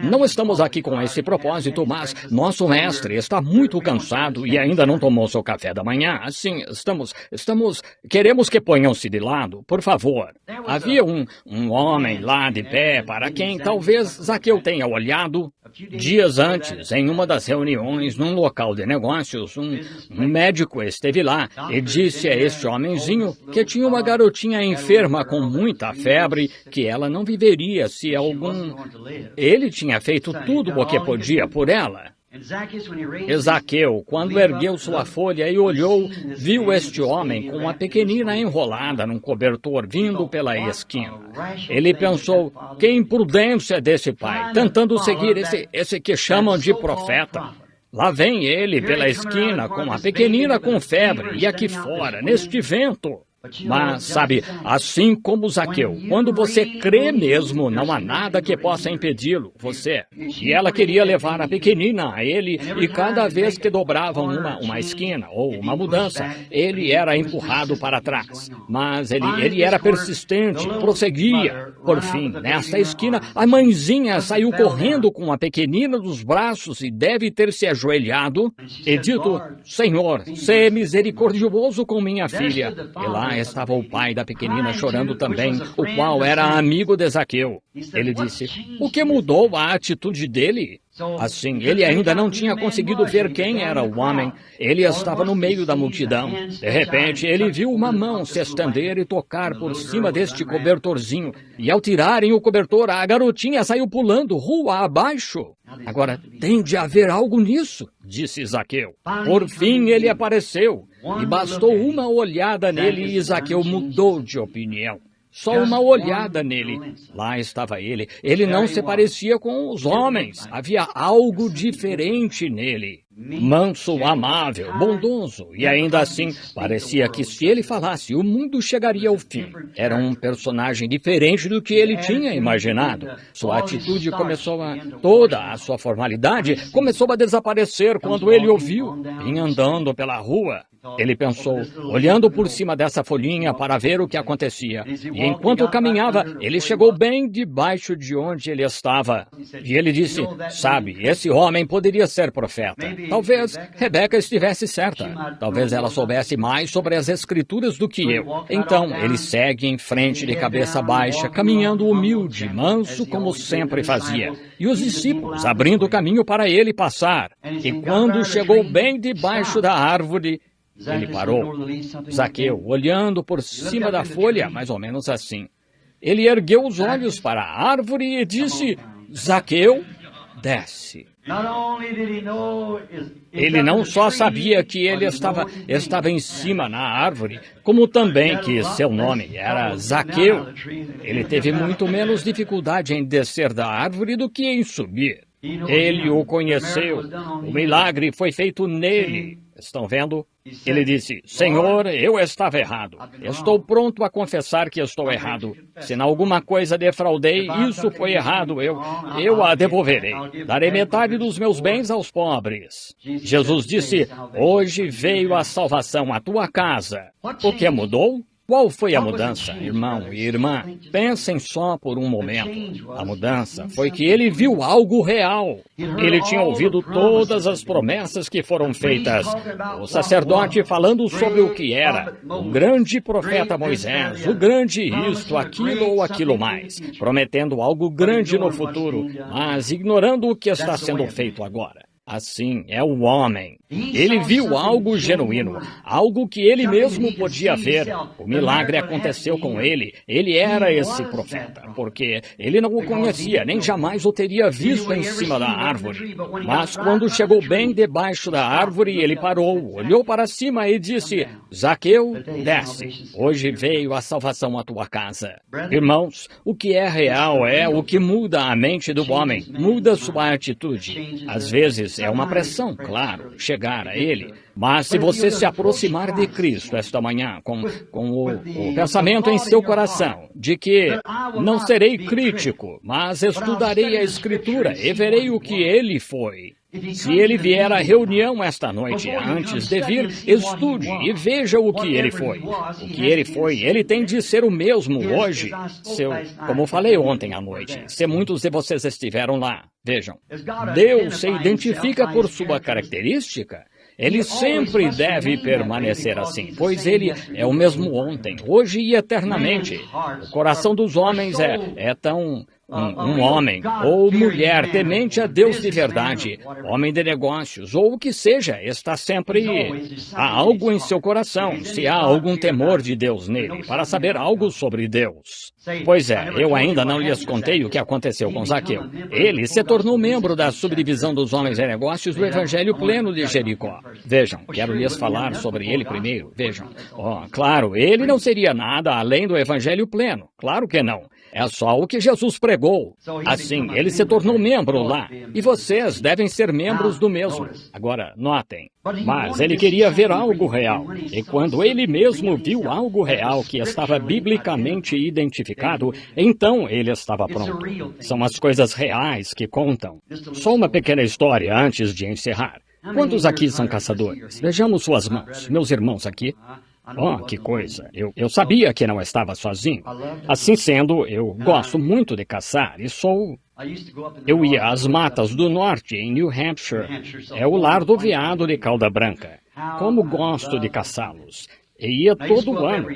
não estamos aqui com esse propósito, mas nosso mestre está muito cansado e ainda não tomou seu café da manhã. Assim, queremos que ponham-se de lado, por favor. Havia um homem lá de pé para quem talvez Zaqueu tenha olhado. Dias antes, em uma das reuniões num local de negócios, um médico esteve lá e disse a este homenzinho que tinha uma garotinha enferma com muita febre, que ela não viveria se ele tinha feito tudo o que podia por ela. E Zaqueu, quando ergueu sua folha e olhou, viu este homem com uma pequenina enrolada num cobertor vindo pela esquina. Ele pensou, que imprudência desse pai, tentando seguir esse que chamam de profeta. Lá vem ele pela esquina com a pequenina com febre e aqui fora, neste vento. Mas, sabe, assim como Zaqueu, quando você crê mesmo, não há nada que possa impedi-lo, E ela queria levar a pequenina a ele, e cada vez que dobravam uma esquina ou uma mudança, ele era empurrado para trás. Mas ele era persistente, prosseguia. Por fim, nesta esquina, a mãezinha saiu correndo com a pequenina nos braços e deve ter se ajoelhado e dito, Senhor, sê misericordioso com minha filha. E lá estava o pai da pequenina chorando também, o qual era amigo de Zaqueu. Ele disse, o que mudou a atitude dele? Assim, ele ainda não tinha conseguido ver quem era o homem. Ele estava no meio da multidão. De repente, ele viu uma mão se estender e tocar por cima deste cobertorzinho. E ao tirarem o cobertor, a garotinha saiu pulando rua abaixo. Agora, tem de haver algo nisso, disse Zaqueu. Por fim, ele apareceu. E bastou uma olhada nele e Zaqueu mudou de opinião. Só uma olhada nele. Lá estava ele. Ele não se parecia com os homens. Havia algo diferente nele. Manso, amável, bondoso. E ainda assim, parecia que se ele falasse, o mundo chegaria ao fim. Era um personagem diferente do que ele tinha imaginado. Sua atitude toda a sua formalidade começou a desaparecer quando ele ouviu, vinha andando pela rua. Ele pensou, olhando por cima dessa folhinha para ver o que acontecia. E enquanto caminhava, ele chegou bem debaixo de onde ele estava. E ele disse, sabe, esse homem poderia ser profeta. Talvez Rebeca estivesse certa. Talvez ela soubesse mais sobre as Escrituras do que eu. Então, ele segue em frente de cabeça baixa, caminhando humilde, manso, como sempre fazia. E os discípulos abrindo o caminho para ele passar. E quando chegou bem debaixo da árvore, ele parou. Zaqueu, olhando por cima da folha, mais ou menos assim. Ele ergueu os olhos para a árvore e disse, Zaqueu, desce. Ele não só sabia que ele estava em cima na árvore, como também que seu nome era Zaqueu. Ele teve muito menos dificuldade em descer da árvore do que em subir. Ele o conheceu. O milagre foi feito nele. Estão vendo? Ele disse, Senhor, eu estava errado. Estou pronto a confessar que estou errado. Se em alguma coisa defraudei, isso foi errado. Eu a devolverei. Darei metade dos meus bens aos pobres. Jesus disse, hoje veio a salvação à tua casa. O que mudou? Qual foi a mudança, irmão e irmã? Pensem só por um momento. A mudança foi que ele viu algo real. Ele tinha ouvido todas as promessas que foram feitas. O sacerdote falando sobre o que era. O grande profeta Moisés, o grande isto, aquilo ou aquilo mais. Prometendo algo grande no futuro, mas ignorando o que está sendo feito agora. Assim é o homem. Ele viu algo genuíno, algo que ele mesmo podia ver. O milagre aconteceu com ele. Ele era esse profeta, porque ele não o conhecia, nem jamais o teria visto em cima da árvore. Mas quando chegou bem debaixo da árvore, ele parou, olhou para cima e disse, Zaqueu, desce. Hoje veio a salvação à tua casa. Irmãos, o que é real é o que muda a mente do homem, muda sua atitude. Às vezes, é uma pressão, claro, chegar a Ele. Mas se você se aproximar de Cristo esta manhã com o pensamento em seu coração de que não serei crítico, mas estudarei a Escritura e verei o que Ele foi. Se ele vier à reunião esta noite, antes de vir, estude e veja o que ele foi. O que ele foi, ele tem de ser o mesmo hoje. Como falei ontem à noite, se muitos de vocês estiveram lá, vejam, Deus se identifica por sua característica. Ele sempre deve permanecer assim, pois ele é o mesmo ontem, hoje e eternamente. O coração dos homens é tão... Um homem ou mulher temente a Deus de verdade, homem de negócios, ou o que seja, está sempre... Há algo em seu coração, se há algum temor de Deus nele, para saber algo sobre Deus. Pois é, eu ainda não lhes contei o que aconteceu com Zaqueu. Ele se tornou membro da subdivisão dos homens de negócios do Evangelho Pleno de Jericó. Vejam, quero lhes falar sobre ele primeiro, vejam. Claro, ele não seria nada além do Evangelho Pleno, claro que não. É só o que Jesus pregou. Assim, ele se tornou membro lá. E vocês devem ser membros do mesmo. Agora, notem. Mas ele queria ver algo real. E quando ele mesmo viu algo real que estava biblicamente identificado, então ele estava pronto. São as coisas reais que contam. Só uma pequena história antes de encerrar. Quantos aqui são caçadores? Vejamos suas mãos. Meus irmãos aqui. Que coisa. Eu sabia que não estava sozinho. Assim sendo, eu gosto muito de caçar e eu ia às matas do norte, em New Hampshire. É o lar do veado de cauda branca. Como gosto de caçá-los. E ia todo ano.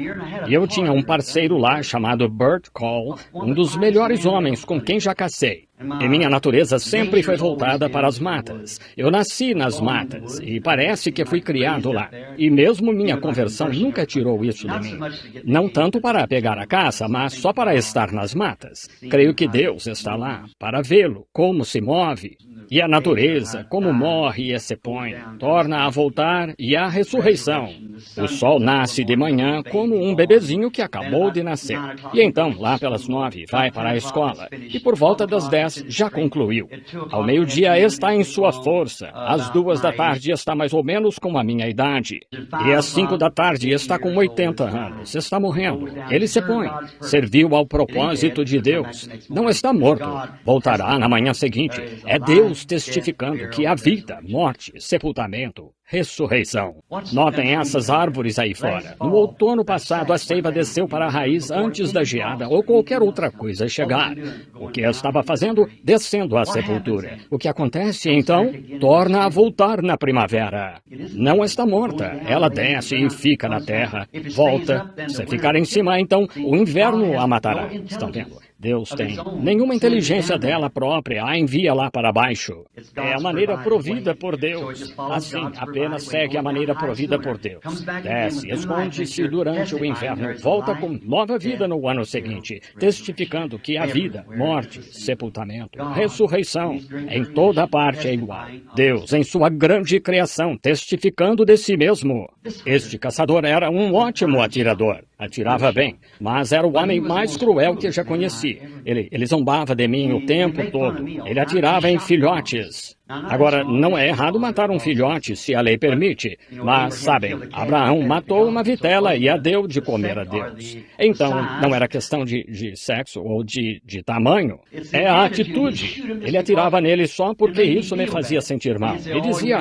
E eu tinha um parceiro lá chamado Bert Cole, um dos melhores homens com quem já cacei. E minha natureza sempre foi voltada para as matas. Eu nasci nas matas e parece que fui criado lá. E mesmo minha conversão nunca tirou isso de mim. Não tanto para pegar a caça, mas só para estar nas matas. Creio que Deus está lá para vê-lo, como se move. E a natureza, como morre e se põe, torna a voltar e a ressurreição. O sol nasce de manhã como um bebezinho que acabou de nascer. E então, lá pelas 9, vai para a escola. E por volta das 10, já concluiu. Ao meio-dia está em sua força. Às 2 da tarde está mais ou menos com a minha idade. E às 5 da tarde está com 80 anos. Está morrendo. Ele se põe. Serviu ao propósito de Deus. Não está morto. Voltará na manhã seguinte. É Deus testificando que há vida, morte, sepultamento, ressurreição. Notem essas árvores aí fora. No outono passado, a seiva desceu para a raiz antes da geada ou qualquer outra coisa chegar. O que estava fazendo? Descendo à sepultura. O que acontece, então? Torna a voltar na primavera. Não está morta. Ela desce e fica na terra. Volta. Se ficar em cima, então, o inverno a matará. Estão vendo? Deus tem nenhuma inteligência dela própria, a envia lá para baixo. É a maneira provida por Deus. Assim, apenas segue a maneira provida por Deus. Desce, esconde-se durante o inverno, volta com nova vida no ano seguinte, testificando que a vida, morte, sepultamento, ressurreição, em toda parte é igual. Deus, em sua grande criação, testificando de si mesmo. Este caçador era um ótimo atirador. Atirava bem, mas era o homem mais cruel que já conheci. Ele zombava de mim o tempo todo. Ele atirava em filhotes. Agora, não é errado matar um filhote se a lei permite, mas, sabem, Abraão matou uma vitela e a deu de comer a Deus. Então, não era questão de sexo ou de tamanho, é a atitude. Ele atirava nele só porque isso me fazia sentir mal. Ele dizia,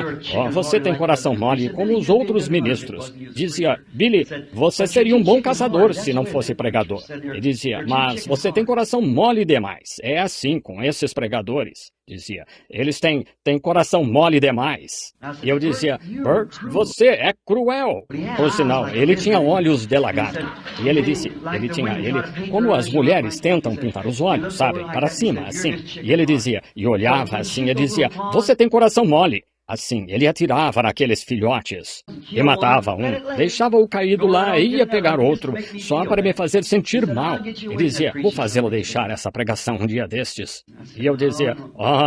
você tem coração mole como os outros ministros. Dizia, Billy, você seria um bom caçador se não fosse pregador. Ele dizia, mas você tem coração mole demais. É assim com esses pregadores. Dizia, eles têm coração mole demais. E eu dizia, Bert, você é cruel. Por sinal, ele tinha olhos de lagarto. E ele disse, como as mulheres tentam pintar os olhos, sabe, para cima, assim. E ele dizia, e olhava assim, e dizia, você tem coração mole. Assim, ele atirava naqueles filhotes e matava um, deixava-o caído lá e ia pegar outro, só para me fazer sentir mal. E dizia, vou fazê-lo deixar essa pregação um dia destes. E eu dizia,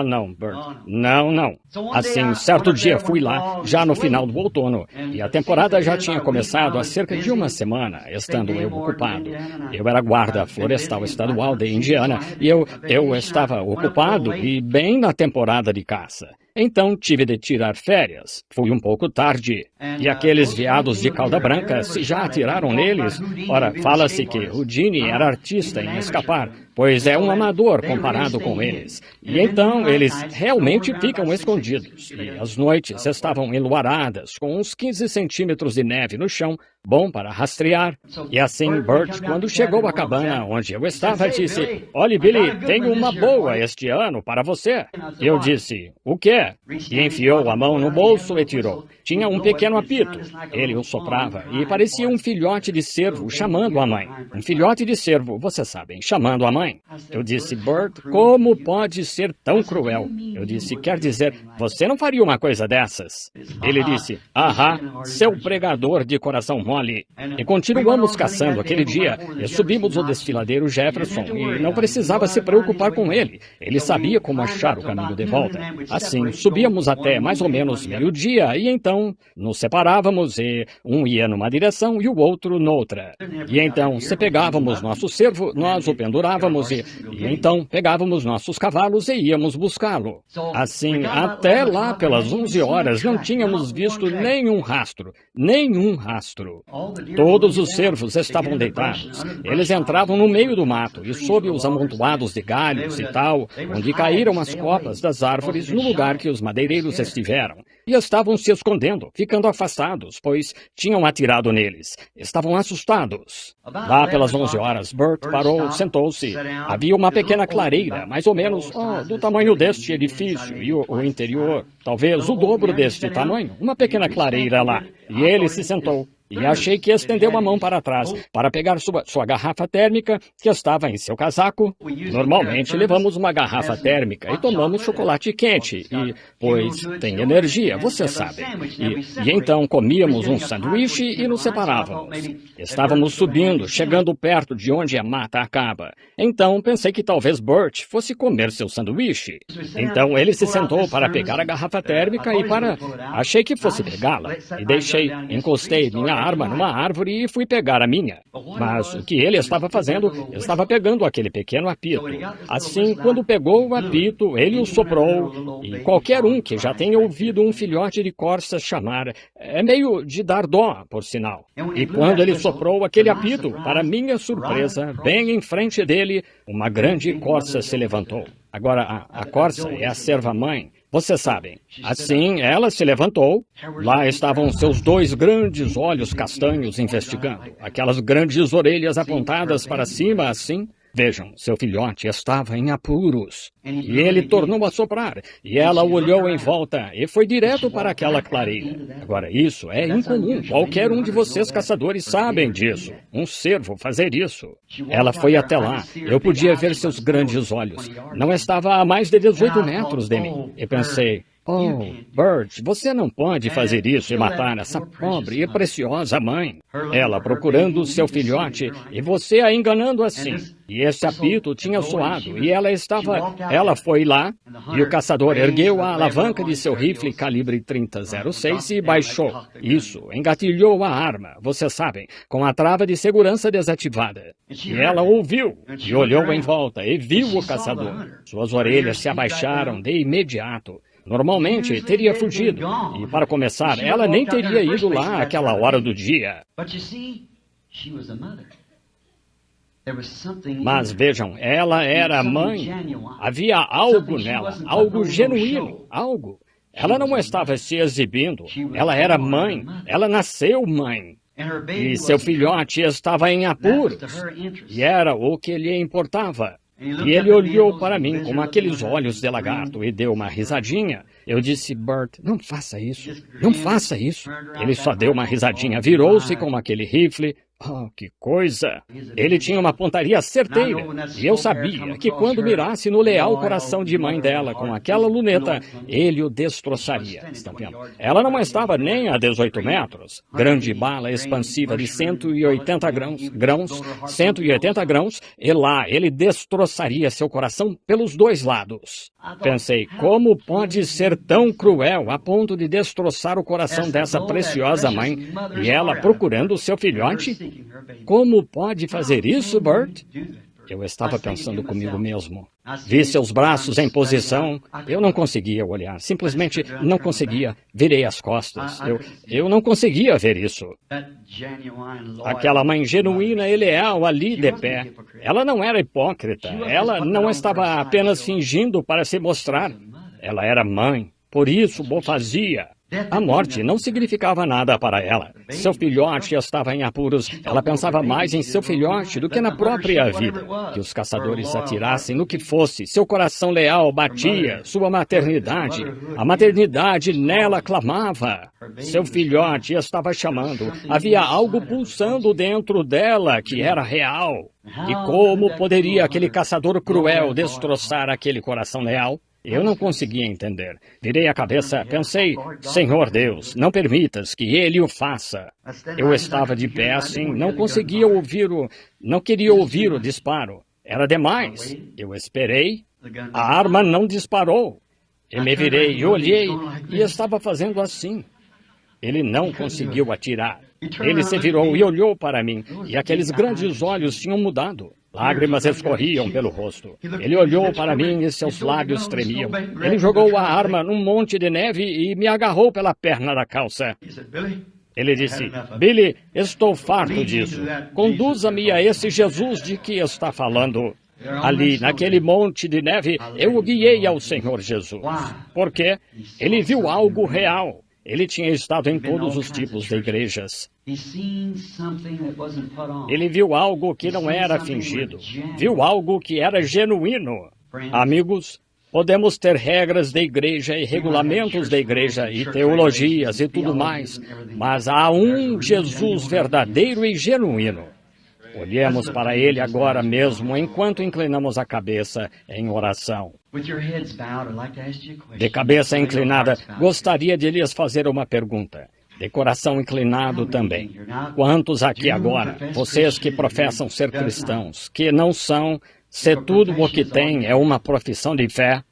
não, Bert, não. Assim, certo dia fui lá, já no final do outono, e a temporada já tinha começado há cerca de uma semana, estando eu ocupado. Eu era guarda florestal estadual de Indiana, e eu estava ocupado e bem na temporada de caça. Então tive de tirar férias. Fui um pouco tarde. E aqueles veados de cauda branca, se já atiraram neles, ora, fala-se que o Gene era artista em escapar, pois é um amador comparado com eles. E então eles realmente ficam escondidos. E as noites estavam enluaradas, com uns 15 centímetros de neve no chão, bom para rastrear. E assim, Bert, quando chegou à cabana onde eu estava, disse, olhe, Billy, tenho uma boa este ano para você. Eu disse, o quê? E enfiou a mão no bolso e tirou. Tinha um pequeno apito. Ele o soprava e parecia um filhote de cervo chamando a mãe. Um filhote de cervo, vocês sabem, chamando a mãe. Eu disse, Bert, como pode ser tão cruel? Eu disse, quer dizer, você não faria uma coisa dessas? Ele disse, seu pregador de coração mole. E continuamos caçando aquele dia e subimos o desfiladeiro Jefferson e não precisava se preocupar com ele. Ele sabia como achar o caminho de volta. Assim, subíamos até mais ou menos meio-dia e então nos separávamos e um ia numa direção e o outro noutra. E então, se pegávamos nosso cervo, nós o pendurávamos e então pegávamos nossos cavalos e íamos buscá-lo. Assim, até lá pelas 11 horas não tínhamos visto nenhum rastro. Todos os cervos estavam deitados. Eles entravam no meio do mato e sob os amontoados de galhos e tal, onde caíram as copas das árvores no lugar que os madeireiros estiveram. E estavam se escondendo, ficando afastados, pois tinham atirado neles. Estavam assustados. Lá pelas 11 horas, Bert parou, sentou-se. Havia uma pequena clareira, mais ou menos do tamanho deste edifício, e o interior, talvez o dobro deste tamanho, uma pequena clareira lá. E ele se sentou. E achei que estendeu a mão para trás, para pegar sua garrafa térmica, que estava em seu casaco. Normalmente levamos uma garrafa térmica e tomamos chocolate quente, pois tem energia, você sabe. E então comíamos um sanduíche e nos separávamos. Estávamos subindo, chegando perto de onde a mata acaba. Então pensei que talvez Bert fosse comer seu sanduíche. Então ele se sentou para pegar a garrafa térmica achei que fosse pegá-la. E encostei minha arma numa árvore e fui pegar a minha. Mas o que ele estava fazendo, estava pegando aquele pequeno apito. Assim, quando pegou o apito, ele o soprou, e qualquer um que já tenha ouvido um filhote de corça chamar, é meio de dar dó, por sinal. E quando ele soprou aquele apito, para minha surpresa, bem em frente dele, uma grande corça se levantou. Agora, a corça é a serva-mãe. Vocês sabem. Assim, ela se levantou. Lá estavam seus 2 grandes olhos castanhos investigando. Aquelas grandes orelhas apontadas para cima, assim. Vejam, seu filhote estava em apuros. E ele tornou a soprar, e ela olhou em volta e foi direto para aquela clareira. Agora, isso é incomum. Qualquer um de vocês caçadores sabem disso. Um cervo fazer isso. Ela foi até lá. Eu podia ver seus grandes olhos. Não estava a mais de 18 metros de mim. E pensei... Oh, Bert, você não pode fazer isso e matar essa pobre e preciosa mãe. Ela procurando seu filhote e você a enganando assim. E esse apito tinha soado e ela foi lá e o caçador ergueu a alavanca de seu rifle calibre .30-06 e baixou. Isso, engatilhou a arma, vocês sabem, com a trava de segurança desativada. E ela ouviu e olhou em volta e viu o caçador. Suas orelhas se abaixaram de imediato. Normalmente teria fugido, e para começar, ela nem teria ido lá àquela hora do dia. Mas vejam, ela era mãe. Havia algo nela, algo genuíno, algo. Ela não estava se exibindo, ela era mãe, ela nasceu mãe. E seu filhote estava em apuros, e era o que lhe importava. E ele olhou para mim com aqueles olhos de lagarto e deu uma risadinha. Eu disse, Bert, não faça isso, não faça isso. Ele só deu uma risadinha, virou-se com aquele rifle. Oh, que coisa! Ele tinha uma pontaria certeira, e eu sabia que quando mirasse no leal coração de mãe dela com aquela luneta, ele o destroçaria. Estão vendo? Ela não estava nem a 18 metros. Grande bala expansiva de 180 grãos, 180 grãos, e lá ele destroçaria seu coração pelos dois lados. Pensei, como pode ser tão cruel a ponto de destroçar o coração dessa preciosa mãe, e ela procurando seu filhote? Como pode fazer isso, Bert? Eu estava pensando comigo mesmo. Vi seus braços em posição. Eu não conseguia olhar. Simplesmente não conseguia. Virei as costas. Eu não conseguia ver isso. Aquela mãe genuína e leal ali de pé. Ela não era hipócrita. Ela não estava apenas fingindo para se mostrar. Ela era mãe. Por isso o fazia. A morte não significava nada para ela. Seu filhote estava em apuros. Ela pensava mais em seu filhote do que na própria vida. Que os caçadores atirassem no que fosse. Seu coração leal batia. Sua maternidade. A maternidade nela clamava. Seu filhote estava chamando. Havia algo pulsando dentro dela que era real. E como poderia aquele caçador cruel destroçar aquele coração leal? Eu não conseguia entender. Virei a cabeça, pensei, Senhor Deus, não permitas que ele o faça. Eu estava de pé assim, não queria ouvir o disparo. Era demais. Eu esperei, a arma não disparou. Eu me virei e olhei e estava fazendo assim. Ele não conseguiu atirar. Ele se virou e olhou para mim, e aqueles grandes olhos tinham mudado. Lágrimas escorriam pelo rosto. Ele olhou para mim e seus lábios tremiam. Ele jogou a arma num monte de neve e me agarrou pela perna da calça. Ele disse, Billy, estou farto disso. Conduza-me a esse Jesus de que está falando. Ali, naquele monte de neve, eu o guiei ao Senhor Jesus. Porque ele viu algo real. Ele tinha estado em todos os tipos de igrejas. Ele viu algo que não era fingido. Viu algo que era genuíno. Amigos, podemos ter regras da igreja e regulamentos da igreja e teologias e tudo mais, mas há um Jesus verdadeiro e genuíno. Olhemos para ele agora mesmo, enquanto inclinamos a cabeça em oração. De cabeça inclinada, gostaria de lhes fazer uma pergunta. De coração inclinado também. Quantos aqui agora, vocês que professam ser cristãos, que não são, se tudo o que têm é uma profissão de fé?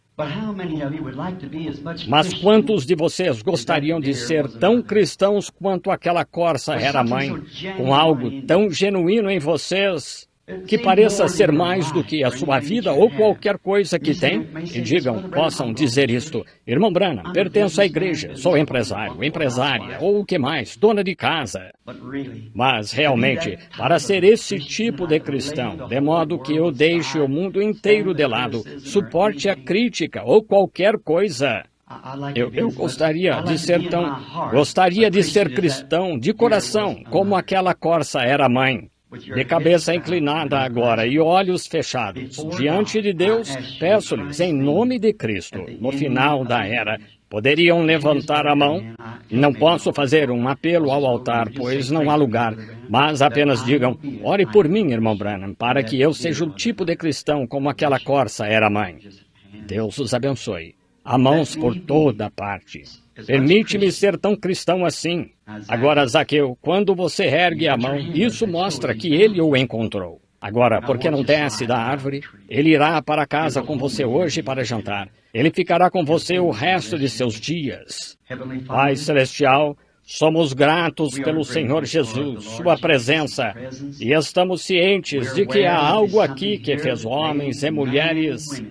Mas quantos de vocês gostariam de ser tão cristãos quanto aquela corça era mãe, com algo tão genuíno em vocês, que pareça ser mais do que a sua vida ou qualquer coisa que tem? E digam, possam dizer isto, irmão Branham, pertenço à igreja, sou empresário, empresária, ou o que mais, dona de casa. Mas, realmente, para ser esse tipo de cristão, de modo que eu deixe o mundo inteiro de lado, suporte a crítica ou qualquer coisa... Eu gostaria de ser cristão de coração, como aquela corça era mãe. De cabeça inclinada agora e olhos fechados, diante de Deus, peço-lhes, em nome de Cristo, no final da era, poderiam levantar a mão? Não posso fazer um apelo ao altar, pois não há lugar, mas apenas digam, ore por mim, irmão Branham, para que eu seja o tipo de cristão como aquela corça era mãe. Deus os abençoe. Há mãos por toda parte. Permite-me ser tão cristão assim. Agora, Zaqueu, quando você ergue a mão, isso mostra que ele o encontrou. Agora, por que não desce da árvore? Ele irá para casa com você hoje para jantar. Ele ficará com você o resto de seus dias. Pai Celestial, somos gratos pelo Senhor Jesus, sua presença, e estamos cientes de que há algo aqui que fez homens e mulheres.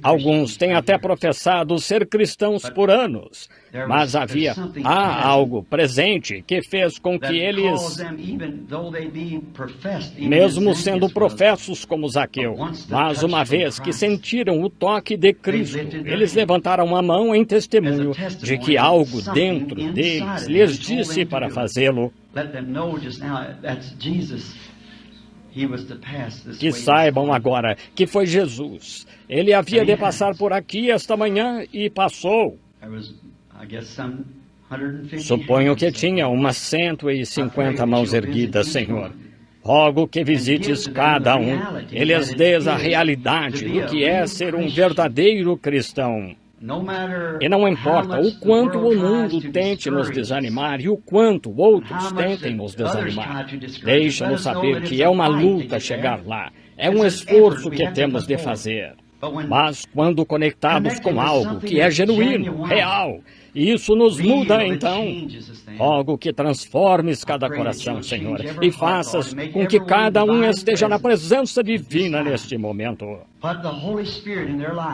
Alguns têm até professado ser cristãos por anos, mas há algo presente que fez com que eles, mesmo sendo professos como Zaqueu, mas uma vez que sentiram o toque de Cristo, eles levantaram a mão em testemunho de que algo dentro deles lhes disse para fazê-lo. Que saibam agora que foi Jesus. Ele havia de passar por aqui esta manhã e passou. Suponho que tinha umas 150 mãos erguidas, Senhor. Rogo que visites cada um e lhes dês a realidade do que é ser um verdadeiro cristão. E não importa o quanto o mundo tente nos desanimar e o quanto outros tentem nos desanimar. Deixa-nos saber que é uma luta chegar lá. É um esforço que temos de fazer. Mas quando conectados com algo que é genuíno, real, isso nos muda então. Rogo que transformes cada coração, Senhor, e faças com que cada um esteja na presença divina neste momento.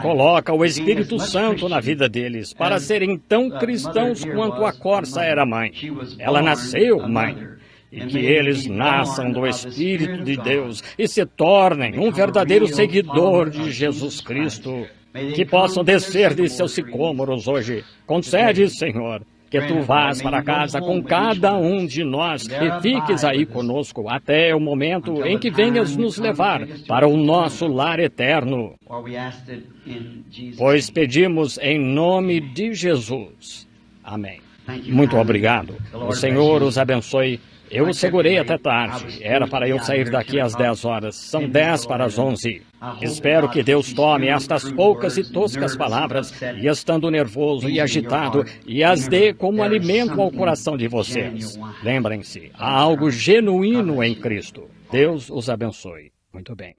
Coloca o Espírito Santo na vida deles, para serem tão cristãos quanto a corça era mãe. Ela nasceu mãe. E que eles nasçam do Espírito de Deus e se tornem um verdadeiro seguidor de Jesus Cristo. Que possam descer de seus sicômoros hoje. Concede, Senhor, que tu vás para casa com cada um de nós e fiques aí conosco até o momento em que venhas nos levar para o nosso lar eterno. Pois pedimos em nome de Jesus. Amém. Muito obrigado. O Senhor os abençoe. Eu o segurei até tarde. Era para eu sair daqui às 10 horas. São 10 para as 11. Espero que Deus tome estas poucas e toscas palavras, e estando nervoso e agitado, e as dê como alimento ao coração de vocês. Lembrem-se, há algo genuíno em Cristo. Deus os abençoe. Muito bem.